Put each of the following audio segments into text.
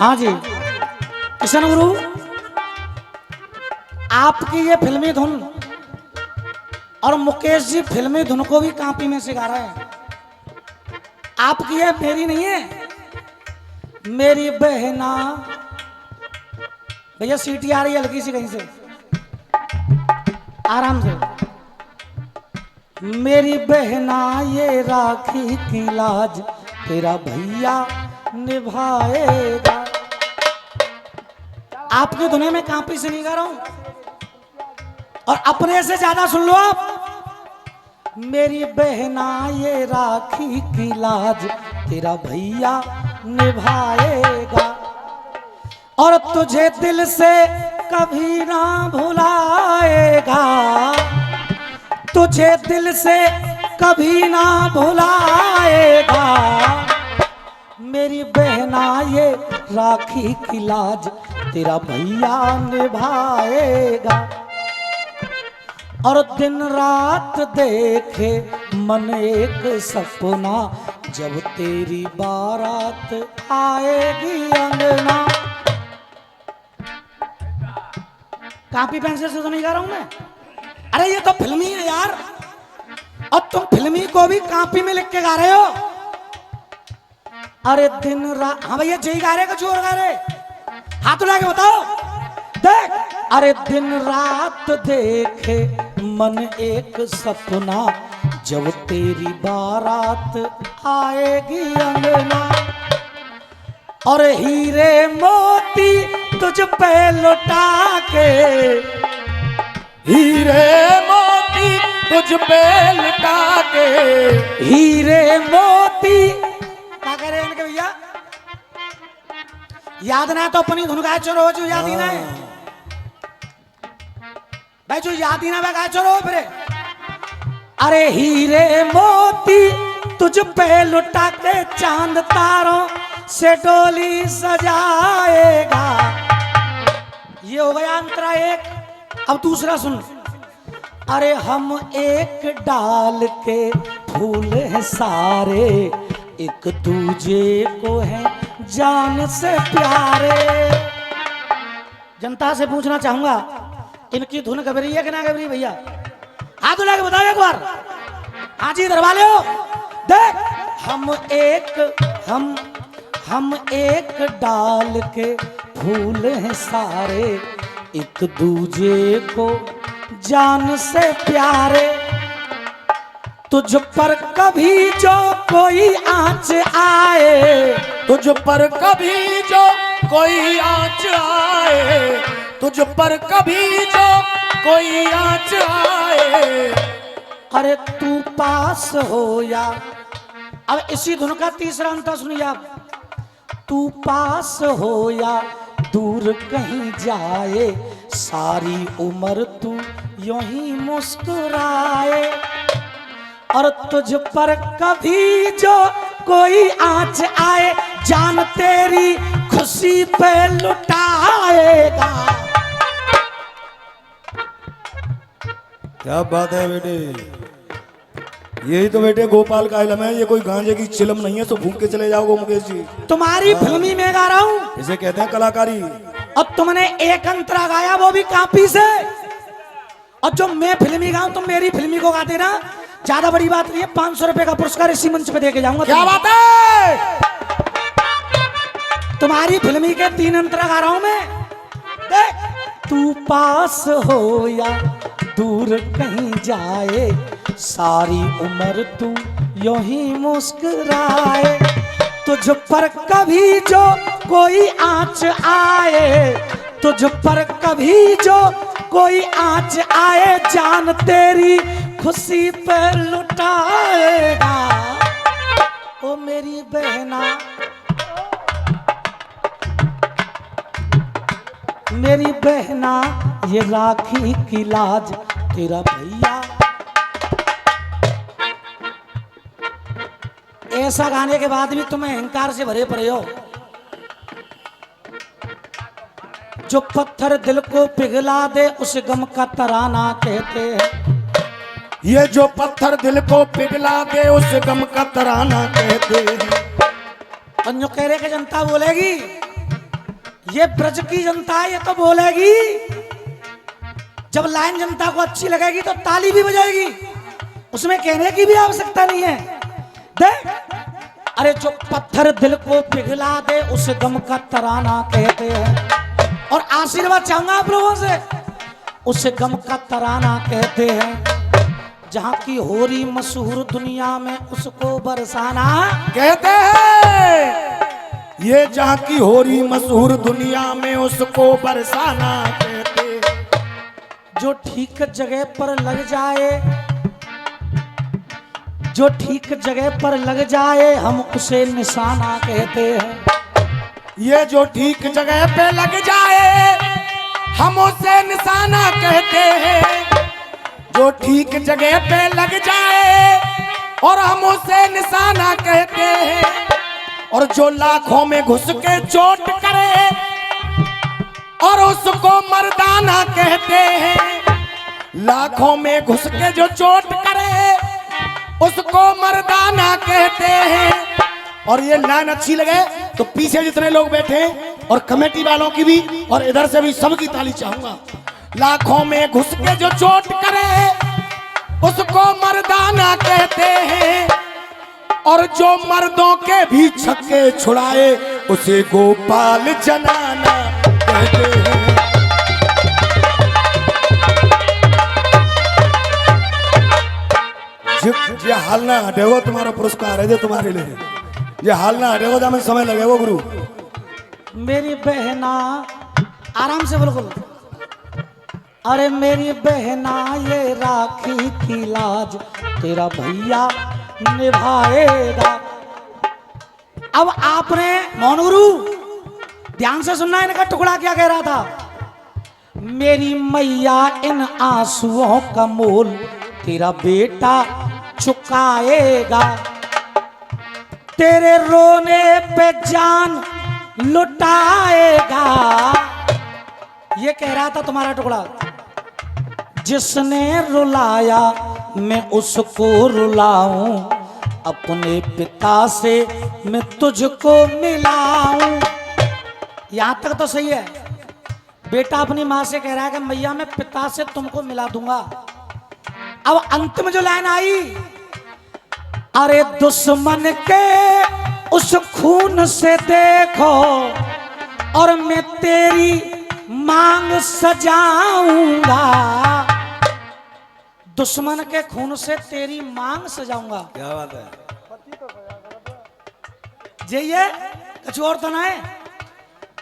हाँ जी किशन गुरु, आपकी ये फिल्मी धुन और मुकेश जी फिल्मी धुन को भी कापी में सिखा रहे हैं। आपकी ये मेरी नहीं है, मेरी बहना। भैया सीटी आ रही है हल्की सी कहीं से, आराम से। मेरी बहना ये राखी की लाज तेरा भैया निभाएगा। आपकी दुनिया में कापी से नहीं गा रहा हूं, और अपने से ज्यादा सुन लो आप। मेरी बहना ये राखी की लाज तेरा भैया निभाएगा, और तुझे दिल से कभी ना भुलाएगा, तुझे दिल से कभी ना भुलाएगा। मेरी बहना ये राखी की लाज तेरा भैया निभाएगा, और दिन रात देखे मन एक सपना, जब तेरी बारात आएगी अंगना। कापी पेंसिल से तो नहीं गा रहा हूं मैं। अरे ये तो फिल्मी है यार, और तुम फिल्मी को भी कापी में लिख के गा रहे हो। अरे दिन रात, हाँ भैया जय गा रहे का चोर गा रहे, हाथ उठा के बताओ। देख, अरे दिन रात देखे मन एक सपना, जब तेरी बारात आएगी अंगना, और हीरे मोती तुझ पे लुटा के, हीरे मोती तुझ पे लुटा के, हीरे मोती। क्या कह रहे हैं इनके भैया? याद ना तो अपनी धुन गाय चोरो, जो याद ही ना है भाई, जो याद ही ना गाय चोरो फिर। अरे हीरे मोती तुझ पे लुटा के, चांद तारों से डोली सजाएगा। ये हो गया अंतरा एक। अब दूसरा सुन। अरे हम एक डाल के फूल हैं सारे, एक दूजे को है जान से प्यारे। जनता से पूछना चाहूंगा, इनकी धुन गबरी है कि ना गबरी भैया? हाथ उठा के बताओ एक बार। हाँ जी दरवाले हो। देख, हम एक डाल के फूल हैं सारे, एक दूजे को जान से प्यारे। तुझ पर कभी जो कोई आंच आए, तुझ पर कभी जो कोई आंच आए, तुझ पर कभी जो कोई आंच आए, अरे तू पास हो या। अब इसी धुन का तीसरा अंतर सुनिए आप। तू पास हो या दूर कहीं जाए, सारी उम्र तू यूं ही मुस्कुराए, और तुझ पर कभी जो कोई आंच आए, जान तेरी खुशी पे लुटाएगा। क्या बात है बेटे, यही तो बेटे गोपाल का इलम है। ये कोई गांजे की चिलम नहीं है तो भूख के चले जाओगे मुकेश जी। तुम्हारी फिल्मी में गा रहा हूं, इसे कहते हैं कलाकारी। और तुमने एक अंतरा गाया, वो भी कापी से। और जो मैं फिल्मी गाऊं तुम मेरी फिल्मी को गा देना, ज्यादा बड़ी बात नहीं है। 500 रुपए का पुरस्कार इसी मंच पे देके जाऊंगा। क्या बात है? तुम्हारी फिल्मी के 3 अंतरा गा रहा हूं मैं। देख, तू पास हो या दूर कहीं जाए, सारी उम्र तू यूं ही मुस्कुराए, तुझ पर कभी जो कोई आंच आए, तुझ पर कभी जो कोई आंच आए, जान तेरी खुशी पे लुटाएगा। ओ मेरी बहना, मेरी बहना ये राखी की लाज तेरा भैया। ऐसा गाने के बाद भी तुम अहंकार से भरे पड़े हो। जो पत्थर दिल को पिघला दे उस गम का तराना कहते हैं। ये जो पत्थर दिल को पिघला दे उस गम का तराना कहते हैं। और जो कह रहे कि जनता बोलेगी, ये ब्रज की जनता है, ये तो बोलेगी। जब लाइन जनता को अच्छी लगेगी तो ताली भी बजाएगी, उसमें कहने की भी आवश्यकता नहीं है। देख, अरे जो पत्थर दिल को पिघला दे उसे गम का तराना कहते हैं। और आशीर्वाद चाहूंगा आप लोगों से, उसे गम का तराना कहते हैं। जहां की हो रही मशहूर दुनिया में उसको बरसाना कहते हैं। ये जहाँ की हो रही मशहूर दुनिया में उसको बरसाना कहते हैं। जो ठीक जगह पर लग जाए, जो ठीक जगह पर लग जाए हम उसे निशाना कहते हैं। ये जो ठीक जगह पे लग जाए हम उसे निशाना कहते हैं। जो ठीक जगह पे लग जाए और हम उसे निशाना कहते हैं। और जो लाखों में घुस के चोट करे और उसको मर्दाना कहते हैं। लाखों में घुस के जो चोट करे उसको मर्दाना कहते हैं। और ये लाइन अच्छी लगे तो पीछे जितने लोग बैठे हैं और कमेटी वालों की भी और इधर से भी सबकी ताली चाहूंगा। लाखों में घुस के जो चोट करे उसको मर्दाना कहते हैं। और जो मर्दों के भी छक्के छुड़ाए उसे गोपाल जनाना कहते हैं। ये हाल ना हटेगो, तुम्हारा पुरस्कार है जो तुम्हारे लिए। ये हाल ना हटेगो तो हमें समय लगेगा गुरु। मेरी बहना, आराम से बिल्कुल। अरे मेरी बहना ये राखी की लाज तेरा भैया निभाएगा। अब आपने मौन गुरु ध्यान से सुनना, इनका टुकड़ा क्या कह रहा था। मेरी मैया इन आंसुओं का मोल तेरा बेटा चुकाएगा। तेरे रोने पे जान लुटाएगा। ये कह रहा था तुम्हारा टुकड़ा। जिसने रुलाया मैं उसको रुलाऊं, अपने पिता से मैं तुझको मिलाऊं। यहां तक तो सही है। बेटा अपनी मां से कह रहा है कि मैया मैं पिता से तुमको मिला दूंगा। अब अंत में जो लाइन आई, अरे दुश्मन के उस खून से देखो और मैं तेरी मांग सजाऊंगा। दुश्मन के खून से तेरी मांग सजाऊंगा। क्या बात है। ये कुछ और तो ना है।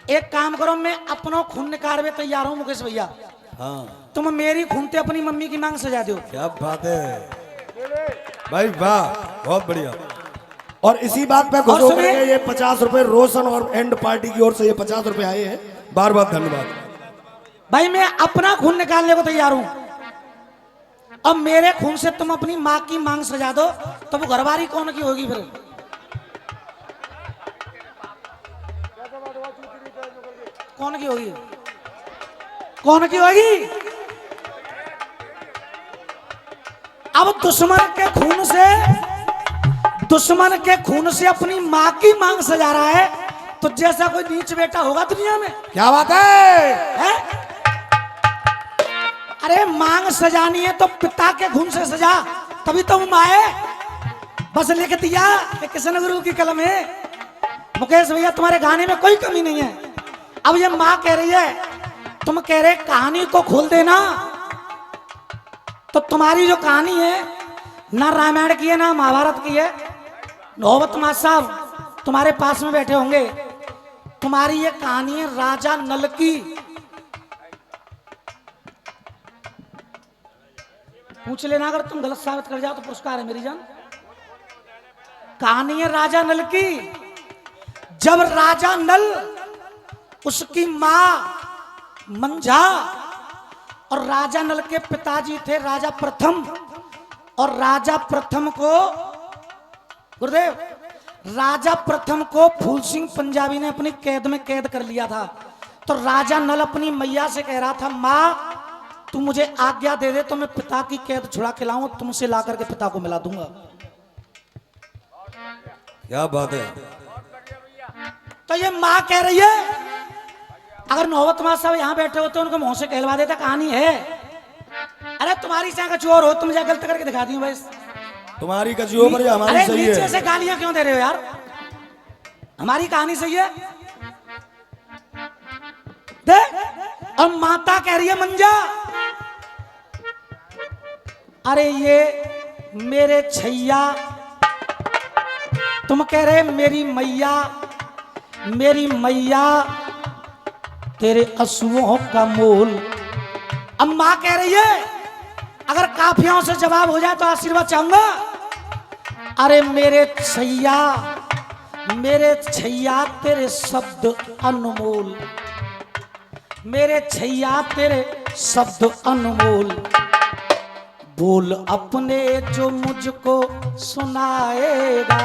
एक काम करो, मैं अपनों खून निकालवे तैयार हूं मुकेश भैया। हाँ, तुम मेरी खून ते अपनी मम्मी की मांग सजा दो। क्या बात है भाई, वाह, बहुत बढ़िया। और इसी बात पे खुश होकर के ये 50 रुपए रोशन और एंड पार्टी की ओर से ये 50 रुपए आए हैं। बार बार धन्यवाद भाई। मैं अपना खून निकालने को तैयार हूं। अब मेरे खून से तुम अपनी माँ की मांग सजा दो तो वो घरवारी कौन की होगी फिर? कौन की होगी? कौन की होगी? अब दुश्मन के खून से अपनी माँ की मांग सजा रहा है तो जैसा कोई नीच बेटा होगा दुनिया में। क्या बात है? अरे मांग सजानी है तो पिता के खून से सजा, तभी तो माँ है। बस लिख दिया कि किशन गुरु की कलम है। मुकेश भैया तुम्हारे गाने में कोई कमी नहीं है। अब ये माँ कह रही है, तुम कह रहे कहानी को खोल देना, तो तुम्हारी जो कहानी है ना रामायण की है ना महाभारत की है। नौबत माँ साहब तुम्हारे पास में बैठे होंगे। तुम्हारी ये कहानी है राजा नल की। पूछ लेना, अगर तुम गलत साबित कर जाओ तो पुरस्कार है मेरी जान। कहानी है राजा नल की। जब राजा नल, उसकी मां मंझा और राजा नल के पिताजी थे राजा प्रथम, और राजा प्रथम को गुरुदेव, राजा प्रथम को फूल सिंह पंजाबी ने अपनी कैद में कैद कर लिया था। तो राजा नल अपनी मैया से कह रहा था, माँ तू मुझे आज्ञा दे दे तो मैं पिता की कैद छुड़ा के लाऊं, तुमसे ला करके पिता को मिला दूंगा। क्या बात है। तो ये माँ कह रही है अगर नौबत माँ साहब यहाँ बैठे होते उनको मुंह से कहलवा देता कहानी है। अरे तुम्हारी चाह का चोर हो, तुम जा गलत करके दिखा दी बस। तुम्हारी कजियो पर हमारी अरे सही नीचे है। से गालियां क्यों दे रहे हो यार? हमारी कहानी सही है। देख, और माता कह रही है मंजा, अरे ये मेरे छैया, तुम कह रहे मेरी मैया, मेरी मैया तेरे असूओं का मोल। अब मां कह रही है, अगर काफियों से जवाब हो जाए तो आशीर्वाद चाहूंगा। अरे मेरे छैया, मेरे छैया तेरे शब्द अनमोल, मेरे छैया तेरे शब्द अनमोल। बोल अपने जो मुझको सुनाएगा,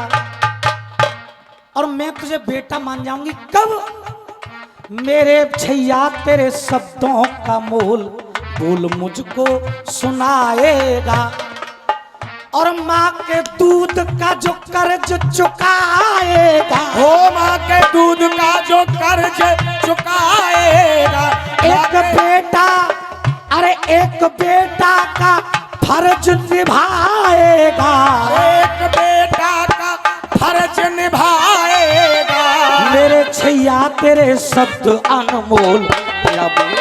और मैं तुझे बेटा मान जाऊंगी कब? मेरे छैया तेरे शब्दों का मोल, बोल मुझको सुनाएगा। और माँ के दूध का जो कर्ज चुकाएगा, हो माँ के दूध का जो कर्ज चुकाएगा। एक बेटा, अरे एक बेटा का फर्ज निभाएगा, एक बेटा का फर्ज निभाएगा। मेरे छैया तेरे शब्द अनमोल। तेरा बोल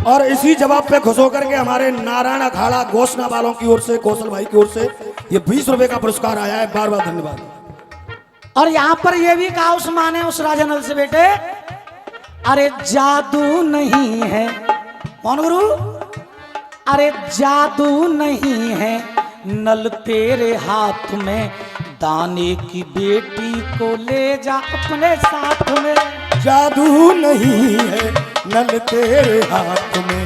और इसी जवाब पे खुश होकर के हमारे नारायण अखाड़ा घोषणा वालों की ओर से, कौशल भाई की ओर से ये 20 रुपए का पुरस्कार आया है। बार बार धन्यवाद। और यहाँ पर ये भी कहा उस माँ ने उस राजनल से, बेटे अरे जादू नहीं है। कौन गुरु? अरे जादू नहीं है नल तेरे हाथ में, दाने की बेटी को ले जा अपने साथ में। जादू नहीं है नल तेरे हाथ में,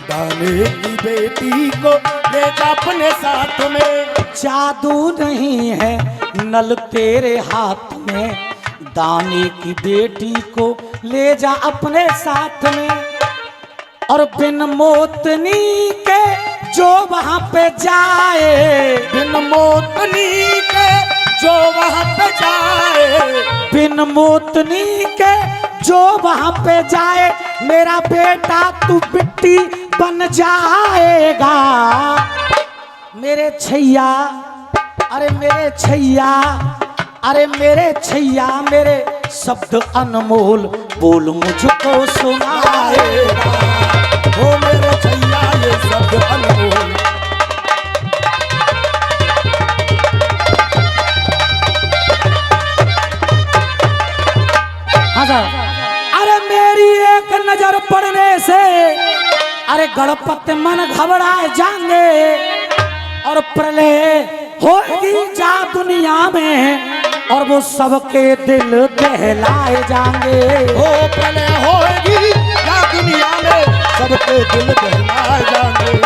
दाने की बेटी को ले जा अपने साथ में। जादू नहीं है नल तेरे हाथ में, दाने की बेटी को ले जा अपने साथ में। और बिन मोतनी के जो वहां पे जाए, बिन मोतनी के जो वहां पे जाए, बिन मोतनी के जो वहां पे जाए, मेरा बेटा तू मिट्टी बन जाएगा। मेरे छैया, अरे मेरे छैया, अरे मेरे छैया मेरे शब्द अनमोल, बोल मुझको सुनाएगा। हो मेरे छैया ये शब्द अनमोल। हाँ सर। अरे मेरी एक नजर पड़ने से, अरे गणपति मन घबराए जाएंगे, और प्रलय होगी जा दुनिया में, और वो सबके दिल दहलाए जाएंगे। हो प्रलय होगी या दुनिया में, सबके दिल दहलाए जाएंगे।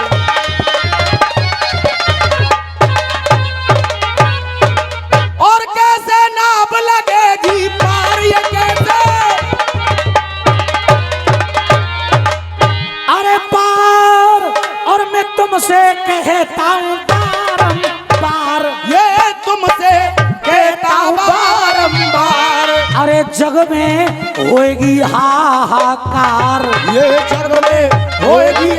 और कैसे नाप लगेगी पार, ये कैसे? अरे पार, और मैं तुमसे कहता हूँ बारंबार, ये तुमसे कहता हूँ बारंबार। अरे जग में होएगी हाहाकार, ये जग में होएगी